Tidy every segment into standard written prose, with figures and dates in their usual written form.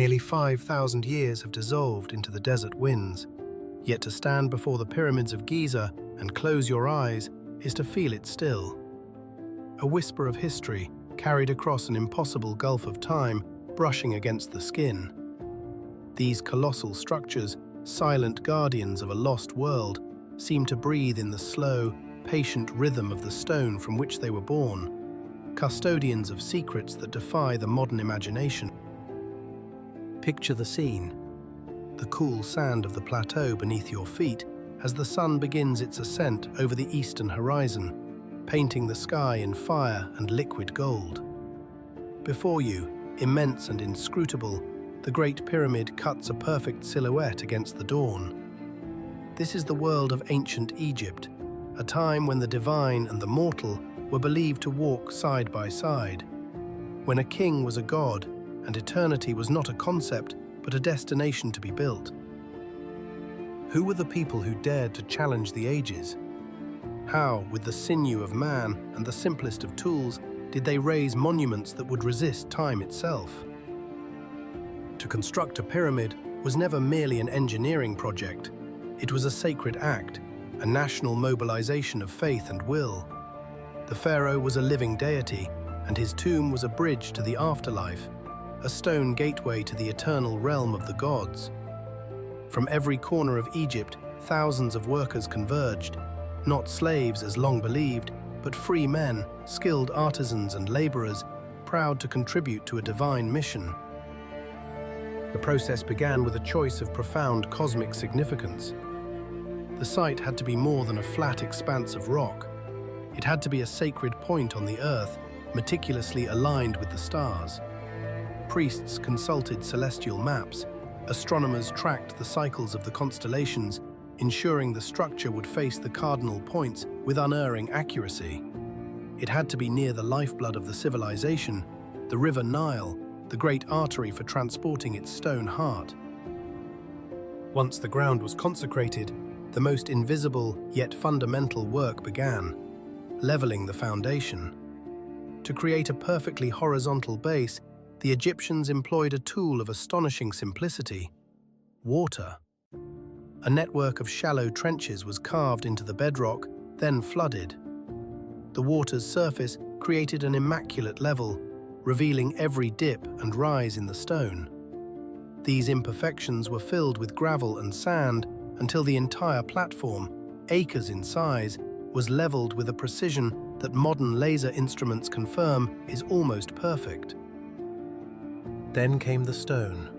Nearly 5,000 years have dissolved into the desert winds, yet to stand before the pyramids of Giza and close your eyes is to feel it still. A whisper of history carried across an impossible gulf of time, brushing against the skin. These colossal structures, silent guardians of a lost world, seem to breathe in the slow, patient rhythm of the stone from which they were born, custodians of secrets that defy the modern imagination. Picture the scene: the cool sand of the plateau beneath your feet as the sun begins its ascent over the eastern horizon, painting the sky in fire and liquid gold. Before you, immense and inscrutable, the Great Pyramid cuts a perfect silhouette against the dawn. This is the world of ancient Egypt, a time when the divine and the mortal were believed to walk side by side, when a king was a god and eternity was not a concept but a destination to be built. Who were the people who dared to challenge the ages? How, with the sinew of man and the simplest of tools, did they raise monuments that would resist time itself? To construct a pyramid was never merely an engineering project. It was a sacred act, a national mobilization of faith and will. The pharaoh was a living deity, and his tomb was a bridge to the afterlife, a stone gateway to the eternal realm of the gods. From every corner of Egypt, thousands of workers converged, not slaves as long believed, but free men, skilled artisans and laborers, proud to contribute to a divine mission. The process began with a choice of profound cosmic significance. The site had to be more than a flat expanse of rock. It had to be a sacred point on the earth, meticulously aligned with the stars. Priests consulted celestial maps. Astronomers tracked the cycles of the constellations, ensuring the structure would face the cardinal points with unerring accuracy. It had to be near the lifeblood of the civilization, the river Nile, the great artery for transporting its stone heart. Once the ground was consecrated, the most invisible yet fundamental work began, leveling the foundation. To create a perfectly horizontal base, the Egyptians employed a tool of astonishing simplicity: water. A network of shallow trenches was carved into the bedrock, then flooded. The water's surface created an immaculate level, revealing every dip and rise in the stone. These imperfections were filled with gravel and sand until the entire platform, acres in size, was leveled with a precision that modern laser instruments confirm is almost perfect. Then came the stone.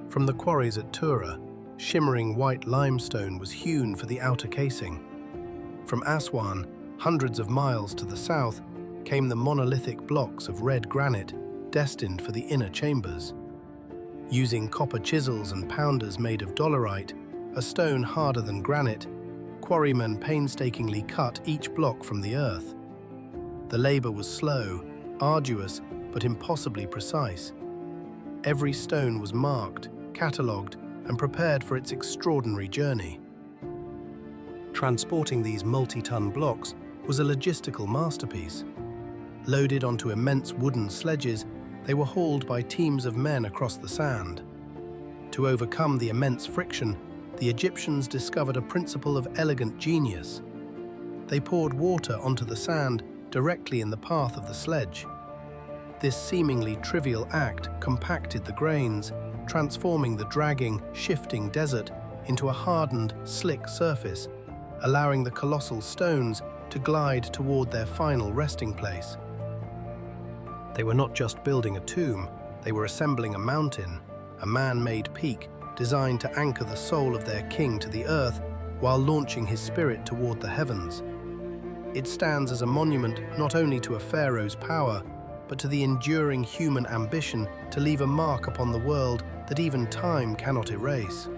From the quarries at Tura, shimmering white limestone was hewn for the outer casing. From Aswan, hundreds of miles to the south, came the monolithic blocks of red granite destined for the inner chambers. Using copper chisels and pounders made of dolerite, a stone harder than granite, quarrymen painstakingly cut each block from the earth. The labor was slow, arduous, but impossibly precise. Every stone was marked, catalogued, and prepared for its extraordinary journey. Transporting these multi-ton blocks was a logistical masterpiece. Loaded onto immense wooden sledges, they were hauled by teams of men across the sand. To overcome the immense friction, the Egyptians discovered a principle of elegant genius. They poured water onto the sand directly in the path of the sledge. This seemingly trivial act compacted the grains, transforming the dragging, shifting desert into a hardened, slick surface, allowing the colossal stones to glide toward their final resting place. They were not just building a tomb, they were assembling a mountain, a man-made peak designed to anchor the soul of their king to the earth while launching his spirit toward the heavens. It stands as a monument not only to a pharaoh's power, but to the enduring human ambition to leave a mark upon the world that even time cannot erase.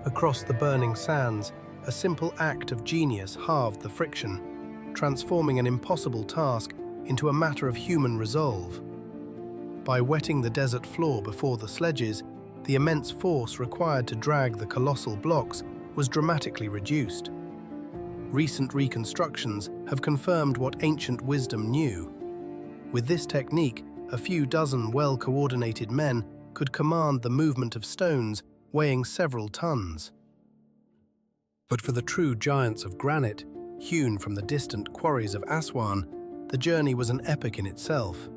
Across the burning sands, a simple act of genius halved the friction, transforming an impossible task into a matter of human resolve. By wetting the desert floor before the sledges, the immense force required to drag the colossal blocks was dramatically reduced. Recent reconstructions have confirmed what ancient wisdom knew. With this technique, a few dozen well-coordinated men could command the movement of stones weighing several tons. But for the true giants of granite, hewn from the distant quarries of Aswan, the journey was an epic in itself.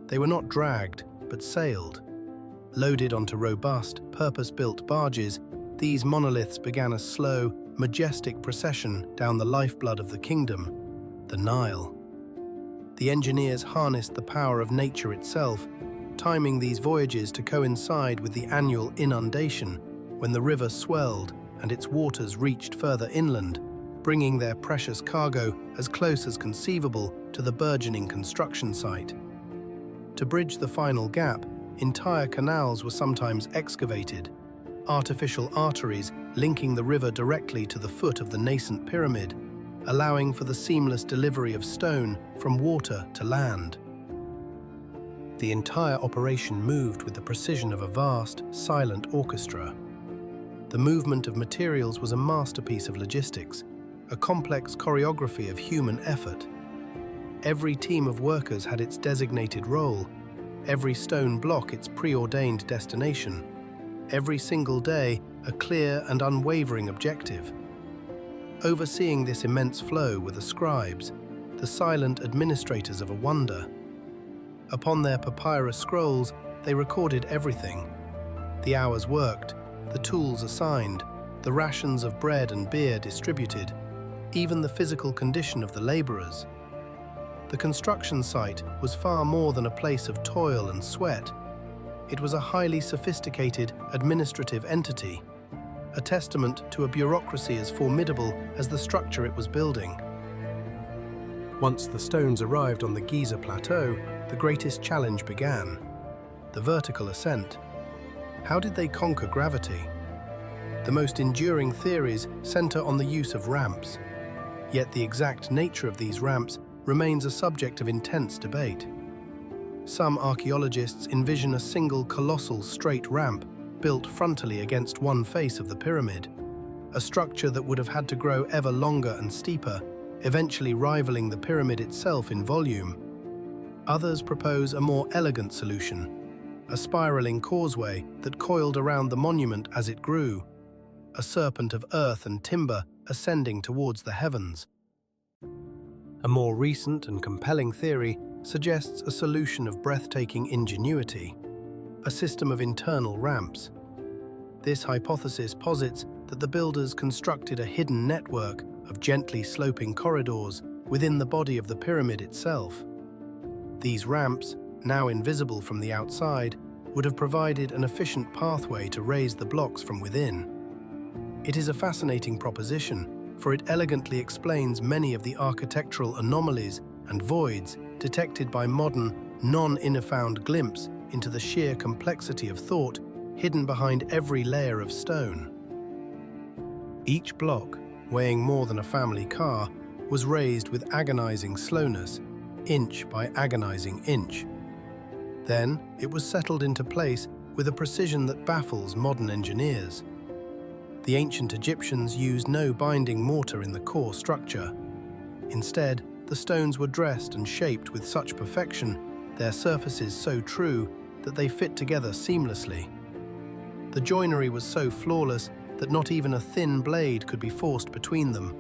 They were not dragged, but sailed. Loaded onto robust, purpose-built barges, these monoliths began a slow, majestic procession down the lifeblood of the kingdom, the Nile. The engineers harnessed the power of nature itself, timing these voyages to coincide with the annual inundation when the river swelled and its waters reached further inland, bringing their precious cargo as close as conceivable to the burgeoning construction site. To bridge the final gap, entire canals were sometimes excavated, artificial arteries linking the river directly to the foot of the nascent pyramid, allowing for the seamless delivery of stone from water to land. The entire operation moved with the precision of a vast, silent orchestra. The movement of materials was a masterpiece of logistics, a complex choreography of human effort. Every team of workers had its designated role, every stone block its preordained destination, every single day a clear and unwavering objective. Overseeing this immense flow were the scribes, the silent administrators of a wonder. Upon their papyrus scrolls, they recorded everything: the hours worked, the tools assigned, the rations of bread and beer distributed, even the physical condition of the laborers. The construction site was far more than a place of toil and sweat. It was a highly sophisticated administrative entity, a testament to a bureaucracy as formidable as the structure it was building. Once the stones arrived on the Giza plateau, the greatest challenge began: the vertical ascent. How did they conquer gravity? The most enduring theories center on the use of ramps. Yet the exact nature of these ramps remains a subject of intense debate. Some archaeologists envision a single colossal straight ramp built frontally against one face of the pyramid, a structure that would have had to grow ever longer and steeper, eventually rivaling the pyramid itself in volume. Others propose a more elegant solution, a spiraling causeway that coiled around the monument as it grew, a serpent of earth and timber ascending towards the heavens. A more recent and compelling theory suggests a solution of breathtaking ingenuity, a system of internal ramps. This hypothesis posits that the builders constructed a hidden network of gently sloping corridors within the body of the pyramid itself. These ramps, now invisible from the outside, would have provided an efficient pathway to raise the blocks from within. It is a fascinating proposition, for it elegantly explains many of the architectural anomalies and voids detected by modern, non-inner-found glimpse into the sheer complexity of thought hidden behind every layer of stone. Each block, weighing more than a family car, was raised with agonizing slowness, inch by agonizing inch. Then it was settled into place with a precision that baffles modern engineers. The ancient Egyptians used no binding mortar in the core structure. Instead, the stones were dressed and shaped with such perfection, their surfaces so true that they fit together seamlessly. The joinery was so flawless that not even a thin blade could be forced between them.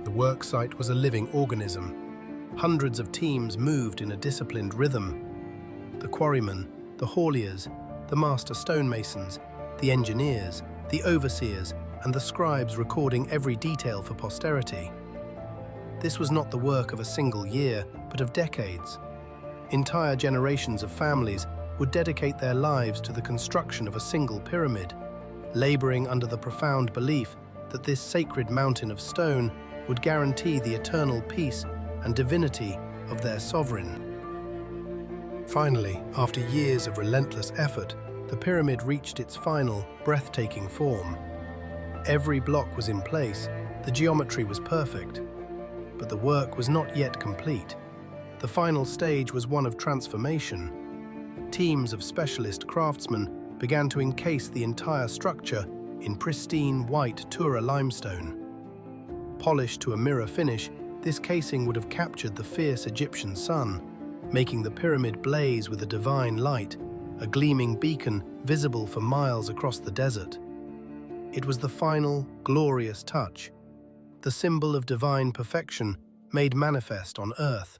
The work site was a living organism. Hundreds of teams moved in a disciplined rhythm. The quarrymen, the hauliers, the master stonemasons, the engineers, the overseers, and the scribes recording every detail for posterity. This was not the work of a single year, but of decades. Entire generations of families would dedicate their lives to the construction of a single pyramid, laboring under the profound belief that this sacred mountain of stone would guarantee the eternal peace and divinity of their sovereign. Finally, after years of relentless effort, the pyramid reached its final, breathtaking form. Every block was in place, the geometry was perfect. But the work was not yet complete. The final stage was one of transformation. Teams of specialist craftsmen began to encase the entire structure in pristine white Tura limestone. Polished to a mirror finish, this casing would have captured the fierce Egyptian sun, making the pyramid blaze with a divine light, a gleaming beacon visible for miles across the desert. It was the final, glorious touch, the symbol of divine perfection made manifest on earth.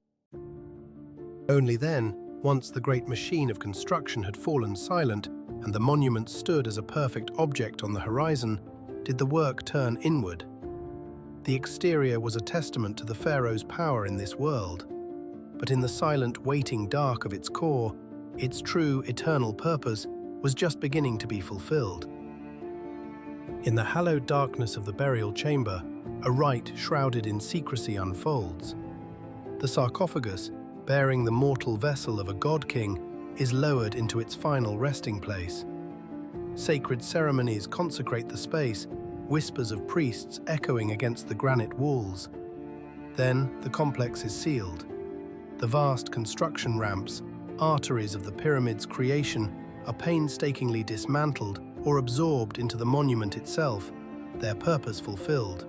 Only then, once the great machine of construction had fallen silent and the monument stood as a perfect object on the horizon, did the work turn inward. The exterior was a testament to the pharaoh's power in this world, but in the silent, waiting dark of its core, its true, eternal purpose was just beginning to be fulfilled. In the hallowed darkness of the burial chamber, a rite shrouded in secrecy unfolds. The sarcophagus, bearing the mortal vessel of a god-king, is lowered into its final resting place. Sacred ceremonies consecrate the space, whispers of priests echoing against the granite walls. Then the complex is sealed. The vast construction ramps, arteries of the pyramid's creation, are painstakingly dismantled or absorbed into the monument itself, their purpose fulfilled.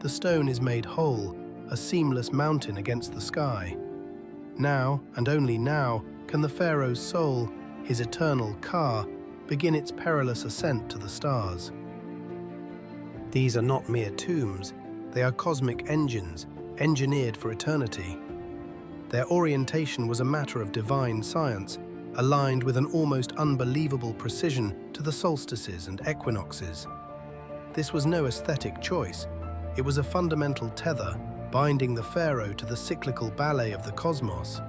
The stone is made whole, a seamless mountain against the sky. Now, and only now, can the pharaoh's soul, his eternal Ka, begin its perilous ascent to the stars. These are not mere tombs, they are cosmic engines, engineered for eternity. Their orientation was a matter of divine science, aligned with an almost unbelievable precision to the solstices and equinoxes. This was no aesthetic choice, it was a fundamental tether, binding the pharaoh to the cyclical ballet of the cosmos.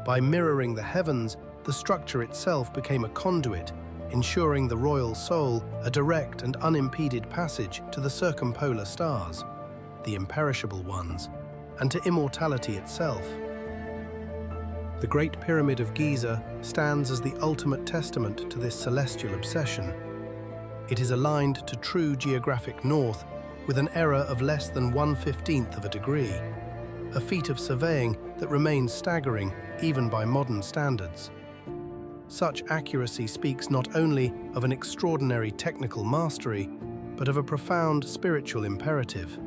By mirroring the heavens, the structure itself became a conduit, ensuring the royal soul a direct and unimpeded passage to the circumpolar stars, the imperishable ones, and to immortality itself. The Great Pyramid of Giza stands as the ultimate testament to this celestial obsession. It is aligned to true geographic north with an error of less than 1/15 of a degree, a feat of surveying that remains staggering even by modern standards. Such accuracy speaks not only of an extraordinary technical mastery, but of a profound spiritual imperative.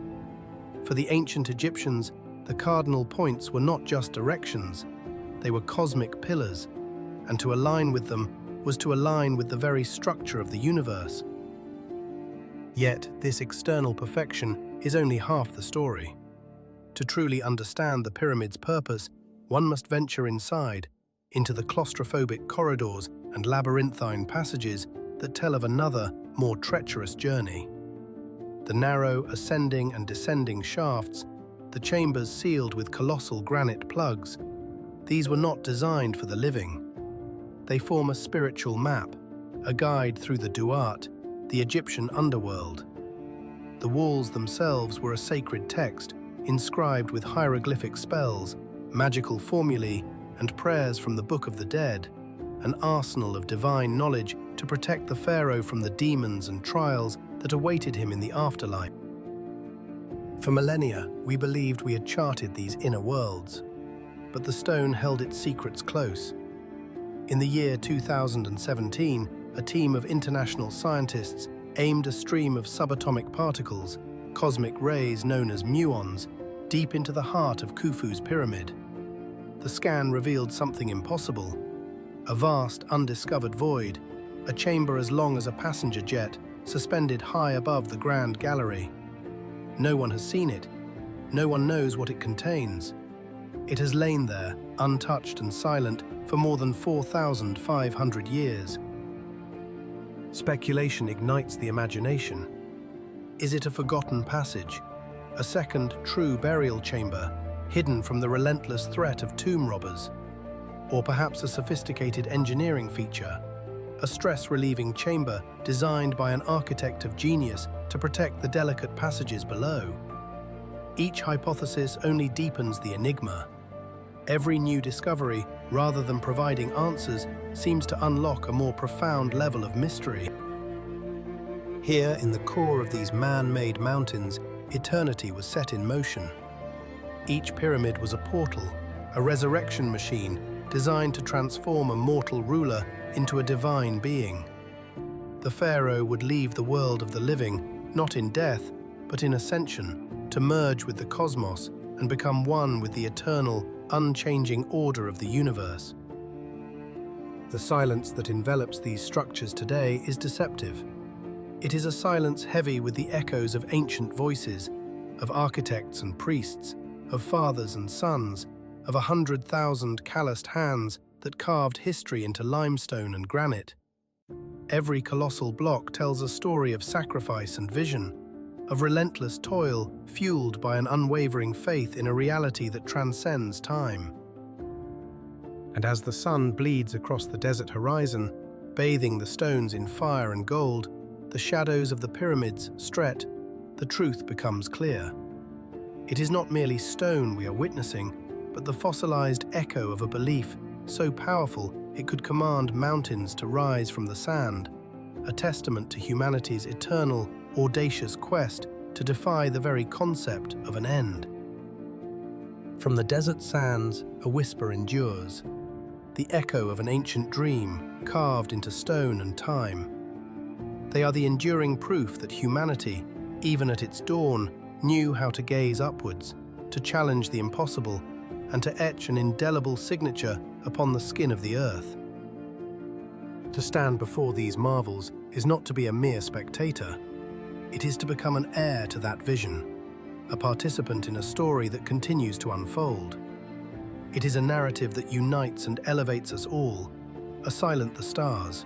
For the ancient Egyptians, the cardinal points were not just directions, they were cosmic pillars, and to align with them was to align with the very structure of the universe. Yet, this external perfection is only half the story. To truly understand the pyramid's purpose, one must venture inside, into the claustrophobic corridors and labyrinthine passages that tell of another, more treacherous journey. The narrow ascending and descending shafts, the chambers sealed with colossal granite plugs, these were not designed for the living. They form a spiritual map, a guide through the Duat, the Egyptian underworld. The walls themselves were a sacred text, inscribed with hieroglyphic spells, magical formulae, and prayers from the Book of the Dead, an arsenal of divine knowledge to protect the pharaoh from the demons and trials that awaited him in the afterlife. For millennia, we believed we had charted these inner worlds, but the stone held its secrets close. In the year 2017, a team of international scientists aimed a stream of subatomic particles, cosmic rays known as muons, deep into the heart of Khufu's pyramid. The scan revealed something impossible: a vast, undiscovered void, a chamber as long as a passenger jet, suspended high above the Grand Gallery. No one has seen it. No one knows what it contains. It has lain there, untouched and silent, for more than 4,500 years. Speculation ignites the imagination. Is it a forgotten passage? A second true burial chamber, hidden from the relentless threat of tomb robbers? Or perhaps a sophisticated engineering feature, a stress-relieving chamber designed by an architect of genius to protect the delicate passages below? Each hypothesis only deepens the enigma. Every new discovery, rather than providing answers, seems to unlock a more profound level of mystery. Here, in the core of these man-made mountains, eternity was set in motion. Each pyramid was a portal, a resurrection machine designed to transform a mortal ruler into a divine being. The pharaoh would leave the world of the living, not in death, but in ascension, to merge with the cosmos and become one with the eternal, unchanging order of the universe. The silence that envelops these structures today is deceptive. It is a silence heavy with the echoes of ancient voices, of architects and priests, of fathers and sons, of 100,000 calloused hands that carved history into limestone and granite. Every colossal block tells a story of sacrifice and vision, of relentless toil fueled by an unwavering faith in a reality that transcends time. And as the sun bleeds across the desert horizon, bathing the stones in fire and gold, the shadows of the pyramids stretch, the truth becomes clear. It is not merely stone we are witnessing, but the fossilized echo of a belief so powerful it could command mountains to rise from the sand, a testament to humanity's eternal, audacious quest to defy the very concept of an end. From the desert sands, a whisper endures, the echo of an ancient dream carved into stone and time. They are the enduring proof that humanity, even at its dawn, knew how to gaze upwards, to challenge the impossible, and to etch an indelible signature upon the skin of the earth. To stand before these marvels is not to be a mere spectator. It is to become an heir to that vision, a participant in a story that continues to unfold. It is a narrative that unites and elevates us all, a silent the stars,